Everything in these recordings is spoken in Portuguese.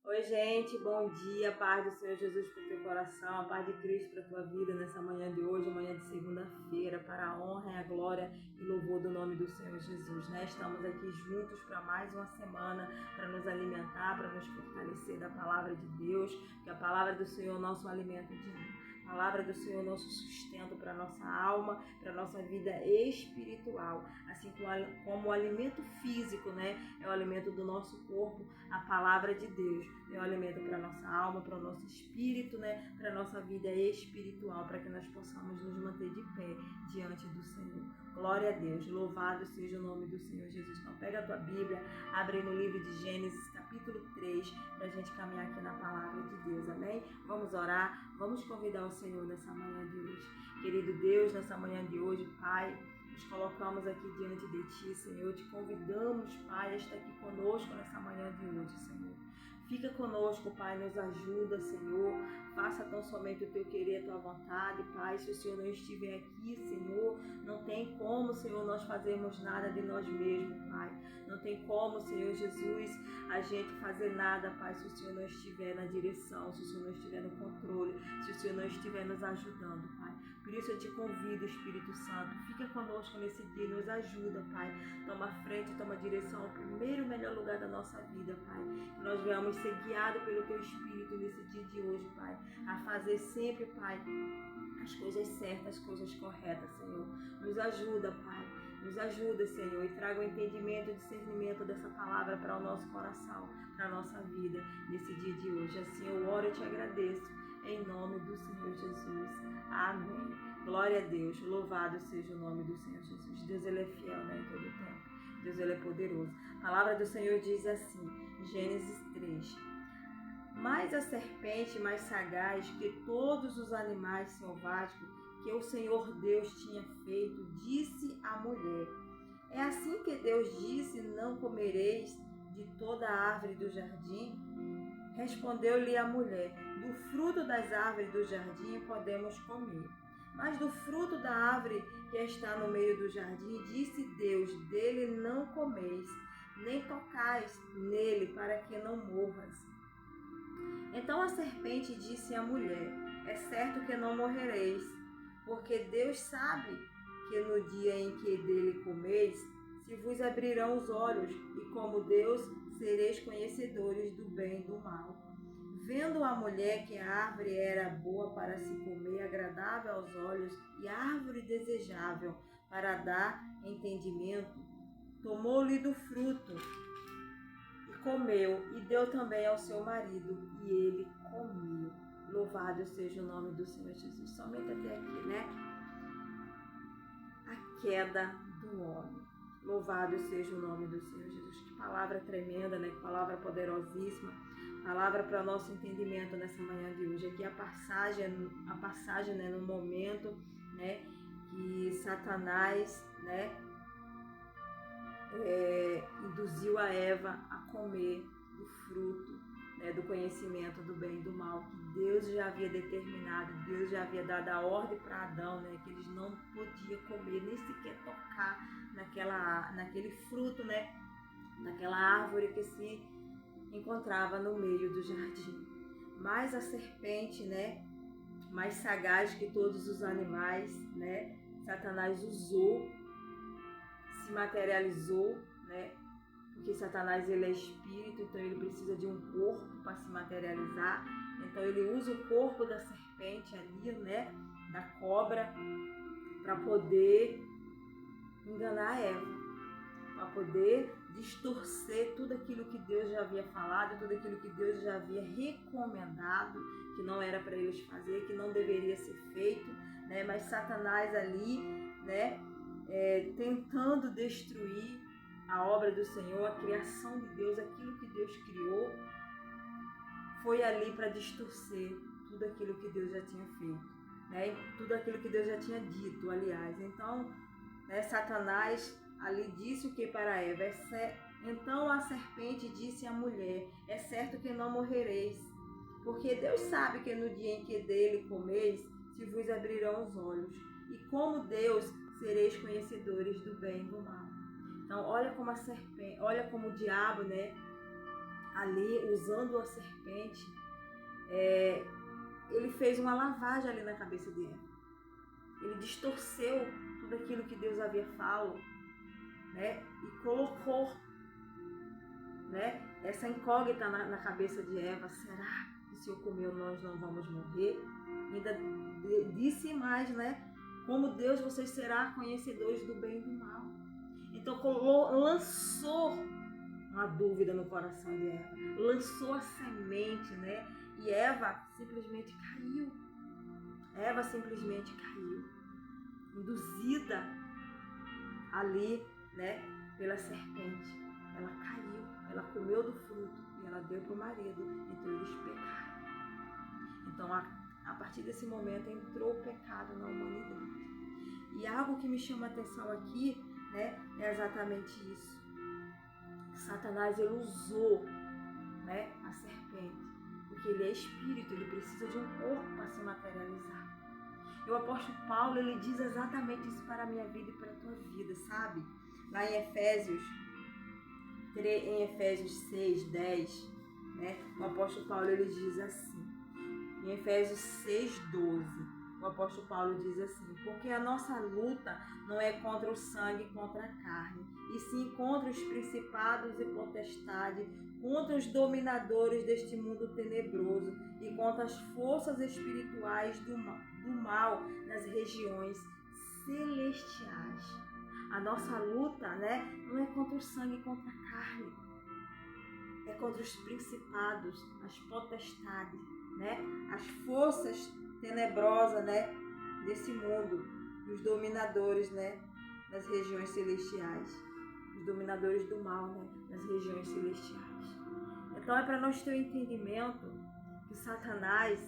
Oi, gente, bom dia, paz do Senhor Jesus para o teu coração, a paz de Cristo para a tua vida nessa manhã de hoje, manhã de segunda-feira, para a honra e a glória e louvor do nome do Senhor Jesus, né? Estamos aqui juntos para mais uma semana, para nos alimentar, para nos fortalecer da palavra de Deus, que a palavra do Senhor é o nosso alimento diário. A palavra do Senhor é o nosso sustento para a nossa alma, para a nossa vida espiritual, assim como o alimento físico, né? É o alimento do nosso corpo, a palavra de Deus é o alimento para a nossa alma, para o nosso espírito, né? Para a nossa vida espiritual, para que nós possamos nos manter de pé diante do Senhor. Glória a Deus, louvado seja o nome do Senhor Jesus. Então pega a tua Bíblia, abre no livro de Gênesis, capítulo 3, para a gente caminhar aqui na palavra de Deus, amém? Vamos orar, vamos convidar o Senhor nessa manhã de hoje. Querido Deus, nessa manhã de hoje, Pai, nos colocamos aqui diante de Ti, Senhor, te convidamos, Pai, a estar aqui conosco nessa manhã de hoje, Senhor. Fica conosco, Pai, nos ajuda, Senhor, faça tão somente o Teu querer, a Tua vontade, Pai. Se o Senhor não estiver aqui, Senhor, não tem como, Senhor, nós fazermos nada de nós mesmos, Pai. Não tem como, Senhor Jesus, a gente fazer nada, Pai, se o Senhor não estiver na direção, se o Senhor não estiver no controle, se o Senhor não estiver nos ajudando, Pai. Por isso eu te convido, Espírito Santo, fica conosco nesse dia, nos ajuda, Pai. Toma frente, toma direção ao primeiro e melhor lugar da nossa vida, Pai. Que nós venhamos ser guiados pelo Teu Espírito nesse dia de hoje, Pai. A fazer sempre, Pai, as coisas certas, as coisas corretas, Senhor. Nos ajuda, Pai. Nos ajuda, Senhor, e traga o entendimento e discernimento dessa palavra para o nosso coração, para a nossa vida, nesse dia de hoje. Assim eu oro e te agradeço, em nome do Senhor Jesus. Amém. Glória a Deus. Louvado seja o nome do Senhor Jesus. Deus, Ele é fiel, né, em todo o tempo. Deus, Ele é poderoso. A palavra do Senhor diz assim, Gênesis 3. Mas a serpente mais sagaz que todos os animais selváticos que o Senhor Deus tinha feito, disse à mulher: é assim que Deus disse, não comereis de toda a árvore do jardim? Respondeu-lhe a mulher: do fruto das árvores do jardim podemos comer. Mas do fruto da árvore que está no meio do jardim, disse Deus: dele não comeis, nem tocais nele, para que não morras. Então a serpente disse à mulher: é certo que não morrereis, porque Deus sabe que no dia em que dele comeis, se vos abrirão os olhos, e como Deus, sereis conhecedores do bem e do mal. Vendo a mulher que a árvore era boa para se comer, agradável aos olhos, e árvore desejável para dar entendimento, tomou-lhe do fruto e comeu, e deu também ao seu marido, e ele comeu. Louvado seja o nome do Senhor Jesus. Somente até aqui, né? A queda do homem. Louvado seja o nome do Senhor Jesus. Que palavra tremenda, né? Que palavra poderosíssima. Palavra para o nosso entendimento nessa manhã de hoje. Aqui a passagem, né, no momento, né, que Satanás, né, induziu a Eva a comer do fruto, né, do conhecimento do bem e do mal, que Deus já havia determinado, Deus já havia dado a ordem para Adão, né, que eles não podiam comer, nem sequer tocar naquele fruto, né, naquela árvore que se encontrava no meio do jardim. Mas a serpente, né, mais sagaz que todos os animais, né, Satanás usou, se materializou, né? Porque Satanás, ele é espírito, então ele precisa de um corpo para se materializar. Então ele usa o corpo da serpente ali, né, da cobra, para poder enganar Eva, para poder distorcer tudo aquilo que Deus já havia falado, tudo aquilo que Deus já havia recomendado, que não era para eles fazer, que não deveria ser feito, né? Mas Satanás ali, né, tentando destruir a obra do Senhor, a criação de Deus, aquilo que Deus criou, foi ali para distorcer tudo aquilo que Deus já tinha feito, né? Tudo aquilo que Deus já tinha dito, aliás. Então, né, Satanás ali disse o que para Eva? Então a serpente disse à mulher: é certo que não morrereis, porque Deus sabe que no dia em que dele comeis, se vos abrirão os olhos, e como Deus, sereis conhecedores do bem e do mal. Então olha como a serpente, olha como o diabo, né, ali, usando a serpente, ele fez uma lavagem ali na cabeça de Eva. Ele distorceu tudo aquilo que Deus havia falado, né? E colocou, né, essa incógnita na cabeça de Eva. Será que se eu comer nós não vamos morrer? Ainda disse mais, né? Como Deus, vocês serão conhecedores do bem e do mal. Então lançou uma dúvida no coração de Eva, lançou a semente, né? E Eva simplesmente caiu. Eva simplesmente caiu, induzida ali, né, pela serpente. Ela caiu, ela comeu do fruto e ela deu para o marido, então eles pecaram. Então a partir desse momento entrou o pecado na humanidade. E algo que me chama a atenção aqui, né, é exatamente isso. Satanás, ele usou, né, a serpente, porque ele é espírito, ele precisa de um corpo para se materializar. E o apóstolo Paulo, ele diz exatamente isso para a minha vida e para a tua vida, sabe? Lá em Efésios 6:10, né, o apóstolo Paulo, ele diz assim, em Efésios 6:12, o apóstolo Paulo diz assim: porque a nossa luta não é contra o sangue e contra a carne, e sim contra os principados e potestades, contra os dominadores deste mundo tenebroso e contra as forças espirituais do mal nas regiões celestiais. A nossa luta, né, não é contra o sangue e contra a carne, é contra os principados, as potestades, né, as forças tenebrosas, né, desse mundo, os dominadores, né, das regiões celestiais, os dominadores do mal, né, nas regiões celestiais. Então é para nós ter o entendimento que Satanás,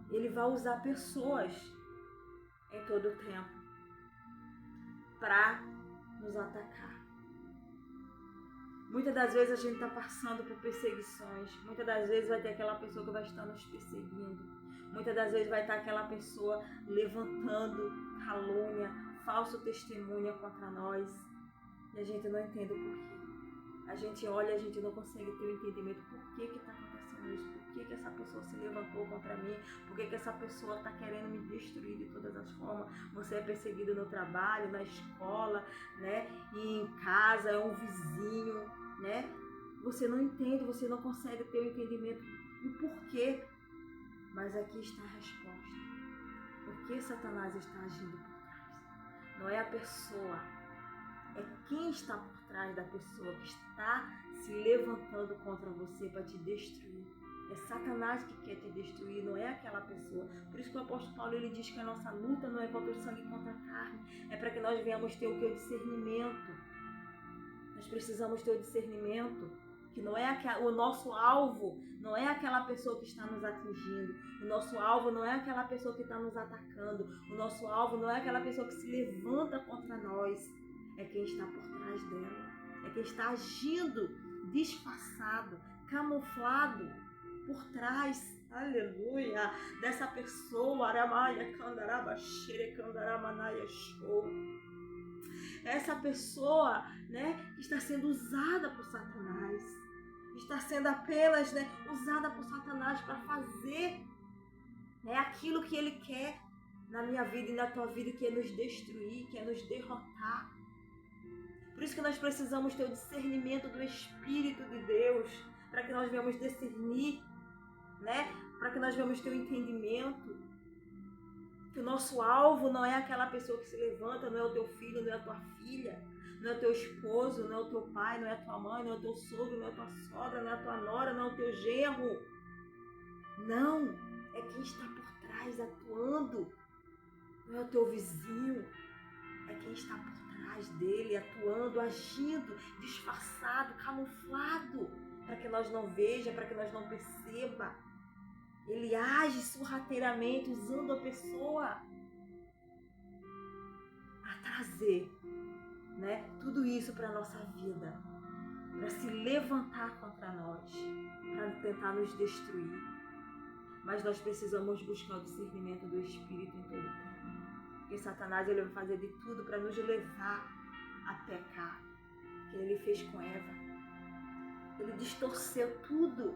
ele vai usar pessoas em todo o tempo para nos atacar. Muitas das vezes a gente está passando por perseguições, muitas das vezes vai ter aquela pessoa que vai estar nos perseguindo, muitas das vezes vai estar aquela pessoa levantando calúnia, falso testemunha contra nós, e a gente não entende o porquê. A gente olha e a gente não consegue ter o entendimento por que está acontecendo isso, por que essa pessoa se levantou contra mim, por que essa pessoa está querendo me destruir de todas as formas. Você é perseguido no trabalho, na escola, né? E em casa, é um vizinho, né? Você não entende, você não consegue ter o entendimento do porquê. Mas aqui está a resposta. Por que Satanás está agindo por trás? Não é a pessoa, é quem está por trás da pessoa que está se levantando contra você para te destruir. É Satanás que quer te destruir, não é aquela pessoa. Por isso que o apóstolo Paulo, ele diz que a nossa luta não é contra o sangue e contra a carne. É para que nós venhamos ter o que? O discernimento. Nós precisamos ter o discernimento, que não é o nosso alvo, não é aquela pessoa que está nos atingindo. O nosso alvo não é aquela pessoa que está nos atacando. O nosso alvo não é aquela pessoa que se levanta contra nós. É quem está por trás dela. É quem está agindo disfarçado, camuflado por trás, aleluia, dessa pessoa. Essa pessoa, né, que está sendo usada por Satanás. Está sendo apenas, né, usada por Satanás para fazer, né, aquilo que ele quer na minha vida e na tua vida, que é nos destruir, que é nos derrotar. Por isso que nós precisamos ter o discernimento do Espírito de Deus, para que nós venhamos discernir, né? Para que nós venhamos ter o entendimento que o nosso alvo não é aquela pessoa que se levanta, não é o teu filho, não é a tua filha, não é o teu esposo, não é o teu pai, não é a tua mãe, não é o teu sogro, não é a tua sogra, não é a tua nora, não é o teu genro. Não, é quem está por trás atuando, não é o teu vizinho, é quem está por trás dele, atuando, agindo, disfarçado, camuflado, para que nós não veja, para que nós não perceba. Ele age sorrateiramente, usando a pessoa a trazer, né, tudo isso para a nossa vida, para se levantar contra nós, para tentar nos destruir. Mas nós precisamos buscar o discernimento do Espírito em todo o tempo. Porque Satanás, ele vai fazer de tudo para nos levar a pecar, que ele fez com Eva. Ele distorceu tudo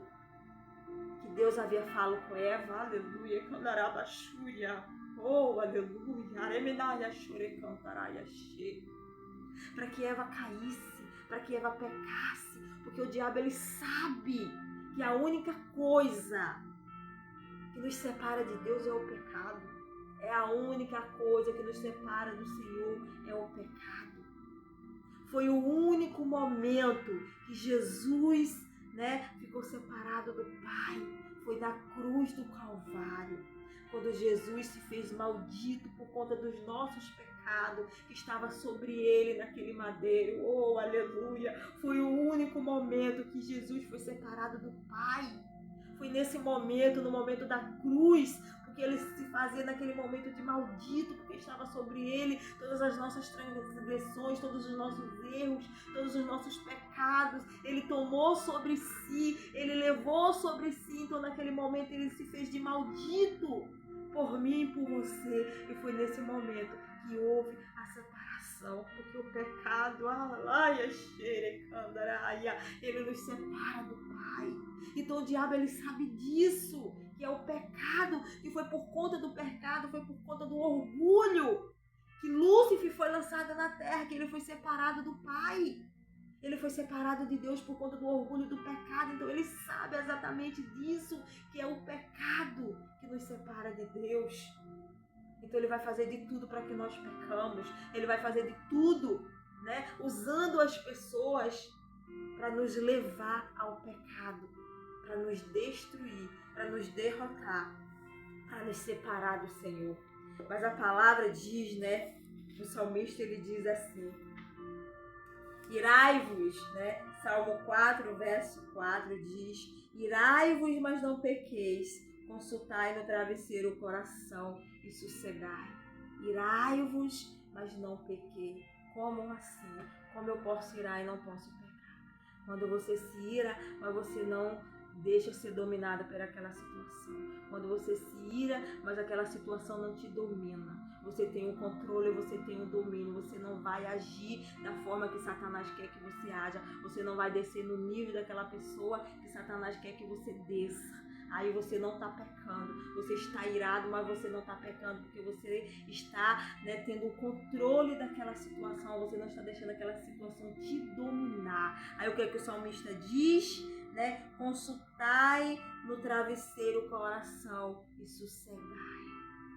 que Deus havia falado com Eva. Aleluia. Candarabachúria. Oh, aleluia. Aremenaya chore cantaraya che. Para que Eva caísse, para que Eva pecasse, porque o diabo ele sabe que a única coisa que nos separa de Deus é o pecado. É a única coisa que nos separa do Senhor, é o pecado. Foi o único momento que Jesus, ficou separado do Pai. Foi na cruz do Calvário, quando Jesus se fez maldito por conta dos nossos pecados que estava sobre ele naquele madeiro. Oh, aleluia! Foi o único momento que Jesus foi separado do Pai. Foi nesse momento, no momento da cruz, porque ele se fazia naquele momento de maldito, porque estava sobre ele todas as nossas transgressões, todos os nossos erros, todos os nossos pecados. Ele tomou sobre si, ele levou sobre si. Então naquele momento ele se fez de maldito por mim e por você. E foi nesse momento que houve a separação, porque o pecado, ele nos separa do Pai. Então o diabo ele sabe disso, que é o pecado, que foi por conta do pecado, foi por conta do orgulho que Lúcifer foi lançado na terra, que ele foi separado do Pai. Ele foi separado de Deus por conta do orgulho do pecado. Então ele sabe exatamente disso, que é o pecado que nos separa de Deus. Então ele vai fazer de tudo para que nós pecamos. Ele vai fazer de tudo, usando as pessoas para nos levar ao pecado, para nos destruir, para nos derrotar, para nos separar do Senhor. Mas a palavra diz, o salmista ele diz assim: irai-vos, Salmo 4, verso 4 diz: irai-vos, mas não pequeis, consultai no travesseiro o coração e sossegai. Irai-vos, mas não pequei. Como assim? Como eu posso irar e não posso pecar? Quando você se ira, mas você não deixa ser dominada por aquela situação. Quando você se ira, mas aquela situação não te domina. Você tem o controle, você tem o domínio. Você não vai agir da forma que Satanás quer que você haja. Você não vai descer no nível daquela pessoa que Satanás quer que você desça. Aí você não está pecando, você está irado, mas você não está pecando, porque você está tendo o controle daquela situação, você não está deixando aquela situação te dominar. Aí o que é que o salmista diz? Consultai no travesseiro o coração e sossegai.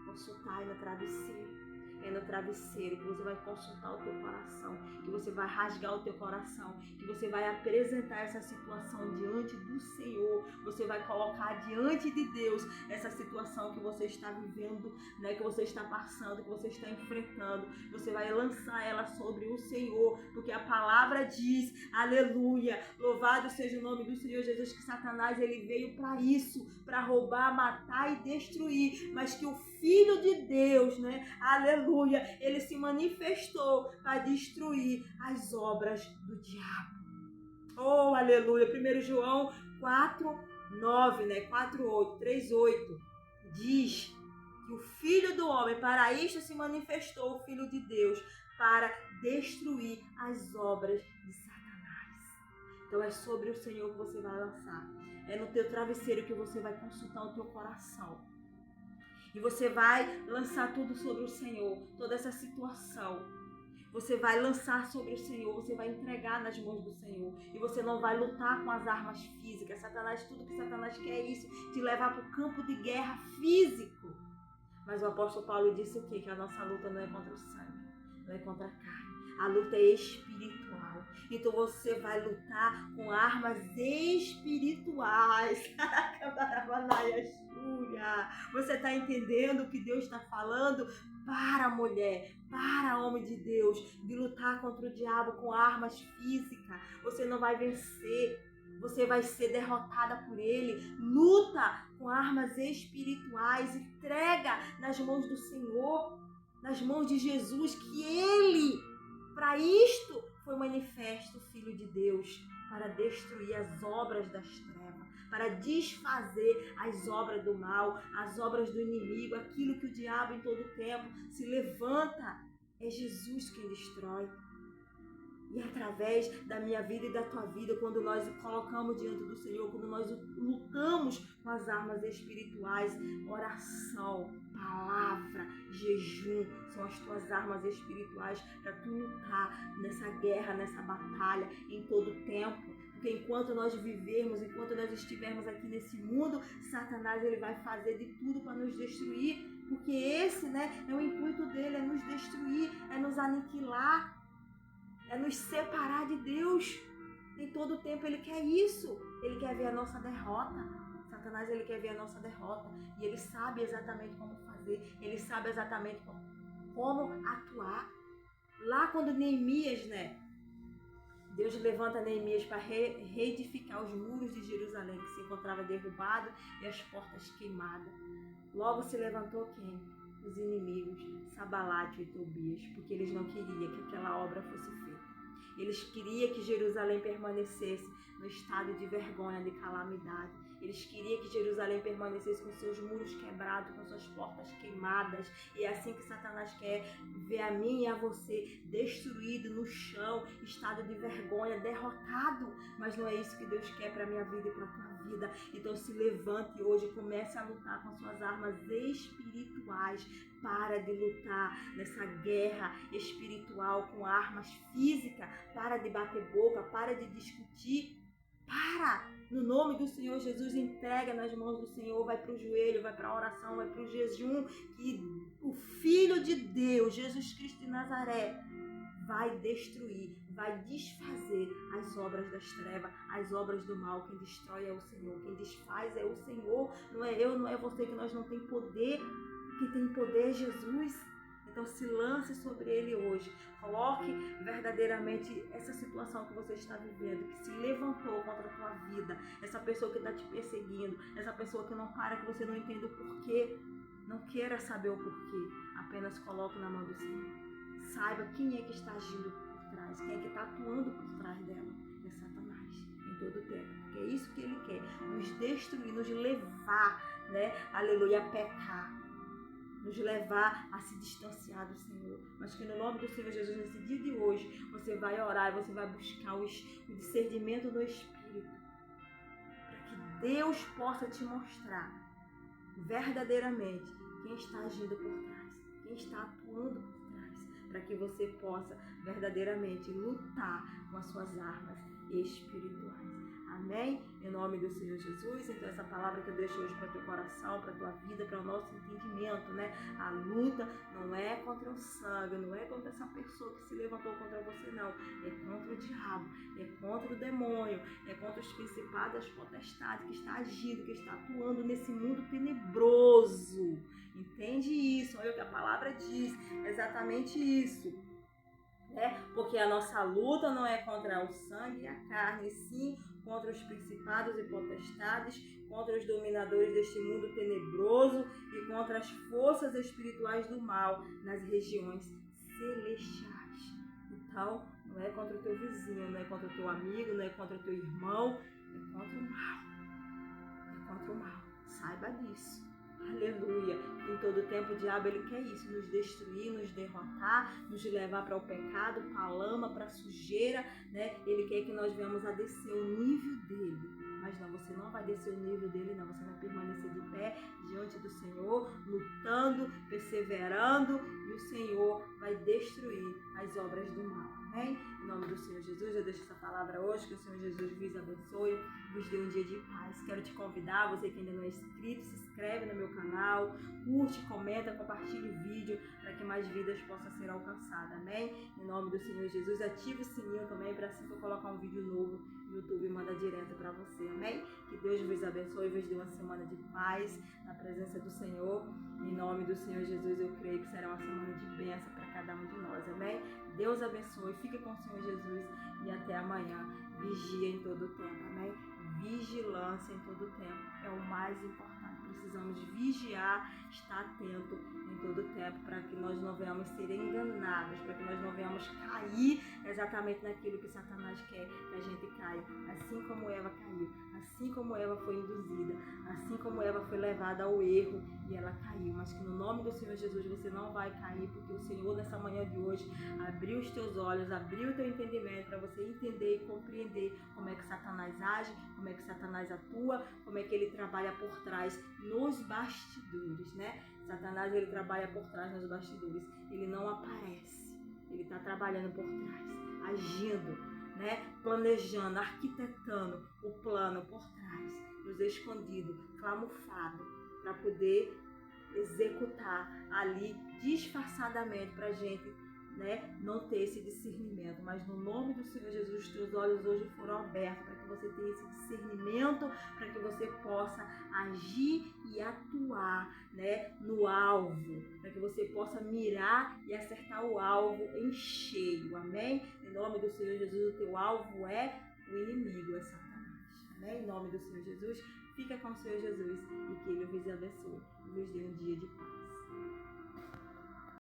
Consultai no travesseiro. É no travesseiro que você vai consultar o teu coração, que você vai rasgar o teu coração, que você vai apresentar essa situação diante do Senhor. Você vai colocar diante de Deus essa situação que você está vivendo, que você está passando, que você está enfrentando. Você vai lançar ela sobre o Senhor, porque a palavra diz, aleluia, louvado seja o nome do Senhor Jesus, que Satanás ele veio para isso, para roubar, matar e destruir, mas que o Filho de Deus, aleluia, ele se manifestou para destruir as obras do diabo. Oh, aleluia. 1 João 4:9, 4:8, 3:8 diz que o Filho do Homem, para isto se manifestou o Filho de Deus, para destruir as obras de Satanás. Então é sobre o Senhor que você vai lançar. É no teu travesseiro que você vai consultar o teu coração. E você vai lançar tudo sobre o Senhor, toda essa situação. Você vai lançar sobre o Senhor, você vai entregar nas mãos do Senhor. E você não vai lutar com as armas físicas. Satanás, tudo que Satanás quer é isso, te levar para o campo de guerra físico. Mas o apóstolo Paulo disse o quê? Que a nossa luta não é contra o sangue, não é contra a carne. A luta é espiritual. Então você vai lutar com armas espirituais. Você está entendendo o que Deus está falando para a mulher, para homem de Deus, de lutar contra o diabo com armas físicas? Você não vai vencer. Você vai ser derrotada por ele. Luta com armas espirituais. Entrega nas mãos do Senhor, nas mãos de Jesus, que ele, para isto, foi manifesto o Filho de Deus, para destruir as obras das trevas, para desfazer as obras do mal, as obras do inimigo, aquilo que o diabo em todo tempo se levanta. É Jesus quem destrói. E através da minha vida e da tua vida, quando nós colocamos diante do Senhor, quando nós lutamos com as armas espirituais, oração, palavra, jejum, são as tuas armas espirituais para tu lutar nessa guerra, nessa batalha, em todo tempo. Porque enquanto nós vivermos, enquanto nós estivermos aqui nesse mundo, Satanás ele vai fazer de tudo para nos destruir. Porque esse, é o intuito dele, é nos destruir, é nos aniquilar, é nos separar de Deus. Em todo tempo ele quer isso. Ele quer ver a nossa derrota. Satanás ele quer ver a nossa derrota. E ele sabe exatamente como fazer. Ele sabe exatamente como atuar. Lá quando Neemias, Deus levanta Neemias para reedificar os muros de Jerusalém, que se encontrava derrubado e as portas queimadas. Logo se levantou quem? Os inimigos, Sambalate e Tobias, porque eles não queriam que aquela obra fosse feita. Eles queriam que Jerusalém permanecesse no estado de vergonha, de calamidade. Eles queriam que Jerusalém permanecesse com seus muros quebrados, com suas portas queimadas. E é assim que Satanás quer ver a mim e a você destruído no chão, estado de vergonha, derrotado. Mas não é isso que Deus quer para a minha vida e para a tua vida. Então se levante hoje e comece a lutar com as suas armas espirituais. Para de lutar nessa guerra espiritual com armas físicas. Para de bater boca, para de discutir. Para! No nome do Senhor Jesus, entrega nas mãos do Senhor, vai para o joelho, vai para a oração, vai para o jejum, que o Filho de Deus, Jesus Cristo de Nazaré, vai destruir, vai desfazer as obras das trevas, as obras do mal. Quem destrói é o Senhor, quem desfaz é o Senhor, não é eu, não é você, que nós não temos poder, quem tem poder é Jesus. Então se lance sobre ele hoje. Coloque verdadeiramente essa situação que você está vivendo, que se levantou contra a tua vida, essa pessoa que está te perseguindo, essa pessoa que não para, que você não entende o porquê. Não queira saber o porquê, apenas coloque na mão do Senhor. Saiba quem é que está agindo por trás, quem é que está atuando por trás dela. É Satanás, em todo o tempo. Porque é isso que ele quer, nos destruir, nos levar, aleluia, a pecar. Nos levar a se distanciar do Senhor. Mas que no nome do Senhor Jesus, nesse dia de hoje, você vai orar e você vai buscar o discernimento do Espírito. Para que Deus possa te mostrar verdadeiramente quem está agindo por trás, quem está atuando por trás. Para que você possa verdadeiramente lutar com as suas armas espirituais. Amém? Em nome do Senhor Jesus. Então essa palavra que eu deixo hoje para o teu coração, para a tua vida, para o nosso entendimento, A luta não é contra o sangue, não é contra essa pessoa que se levantou contra você, não. É contra o diabo, é contra o demônio, é contra os principados, as potestades que está agindo, que está atuando nesse mundo tenebroso. Entende isso? Olha o que a palavra diz, é exatamente isso. Porque a nossa luta não é contra o sangue e a carne, sim contra os principados e potestades, contra os dominadores deste mundo tenebroso e contra as forças espirituais do mal nas regiões celestiais. Então, não é contra o teu vizinho, não é contra o teu amigo, não é contra o teu irmão, é contra o mal. É contra o mal. Saiba disso. Aleluia. Em todo tempo o diabo ele quer isso, nos destruir, nos derrotar, nos levar para o pecado, para a lama, para a sujeira, Ele quer que nós venhamos a descer o nível dele. Mas não, você não vai descer o nível dele, não. Você vai permanecer de pé diante do Senhor, lutando, perseverando, e o Senhor vai destruir as obras do mal. Amém? Em nome do Senhor Jesus, eu deixo essa palavra hoje, que o Senhor Jesus vos abençoe, vos dê um dia de paz. Quero te convidar, você que ainda não é inscrito, se inscreve no meu canal, curte, comenta, compartilha o vídeo, para que mais vidas possam ser alcançadas. Amém? Em nome do Senhor Jesus, ative o sininho também, para assim que eu colocar um vídeo novo, o YouTube manda direto para você. Amém? Que Deus vos abençoe, vos dê uma semana de paz na presença do Senhor. Em nome do Senhor Jesus, eu creio que será uma semana de bênção para cada um de nós. Amém? Deus abençoe, fique com o Senhor Jesus e até amanhã. Vigia em todo o tempo, amém? Vigilância em todo o tempo é o mais importante. Precisamos vigiar, estar atento em todo o tempo, para que nós não venhamos ser enganados, para que nós não venhamos cair exatamente naquilo que Satanás quer que a gente caia. Assim como Eva caiu, assim como Eva foi induzida, assim como Eva foi levada ao erro e ela caiu, mas que no nome do Senhor Jesus você não vai cair, porque o Senhor nessa manhã de hoje abriu os teus olhos, abriu o teu entendimento para você entender e compreender como é que Satanás age, como é que Satanás atua, como é que ele trabalha por trás nos bastidores, né? Satanás, ele trabalha por trás nos bastidores, ele não aparece, ele está trabalhando por trás, agindo, né? Planejando, arquitetando o plano por trás, nos escondido, camuflado, para poder executar ali disfarçadamente para a gente, né, não ter esse discernimento. Mas no nome do Senhor Jesus, os teus olhos hoje foram abertos para que você tenha esse discernimento, para que você possa agir e atuar, né, no alvo, para que você possa mirar e acertar o alvo em cheio, amém? Em nome do Senhor Jesus, o teu alvo é o inimigo, é Satanás, amém? Em nome do Senhor Jesus, fica com o Senhor Jesus e que Ele vos abençoe e vos dê um dia de paz.